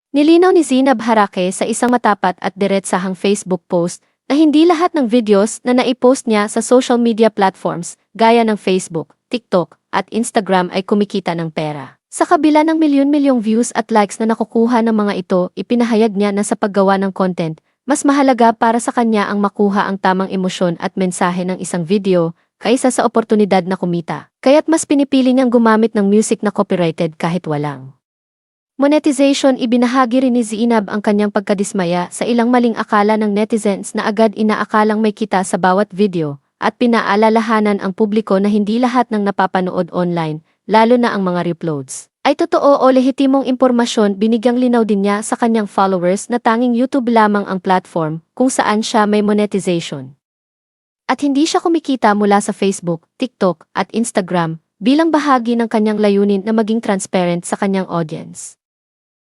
Nilinaw ni Zinab Harake sa isang matapat at diretsahang Facebook post na hindi lahat ng videos na naipost niya sa social media platforms gaya ng Facebook, TikTok, at Instagram ay kumikita ng pera. Sa kabila ng milyon-milyong views at likes na nakukuha ng mga ito, ipinahayag niya na sa paggawa ng content, mas mahalaga para sa kanya ang makuha ang tamang emosyon at mensahe ng isang video kaysa sa oportunidad na kumita. Kaya't mas pinipili niyang gumamit ng music na copyrighted kahit walang monetization. Ibinahagi rin ni Zinab ang kanyang pagkadismaya sa ilang maling akala ng netizens na agad inaakalang may kita sa bawat video, at pinaalalahanan ang publiko na hindi lahat ng napapanood online, lalo na ang mga reuploads, ay totoo o lehitimong impormasyon. Binigyang linaw din niya sa kanyang followers na tanging YouTube lamang ang platform kung saan siya may monetization. At hindi siya kumikita mula sa Facebook, TikTok, at Instagram bilang bahagi ng kanyang layunin na maging transparent sa kanyang audience.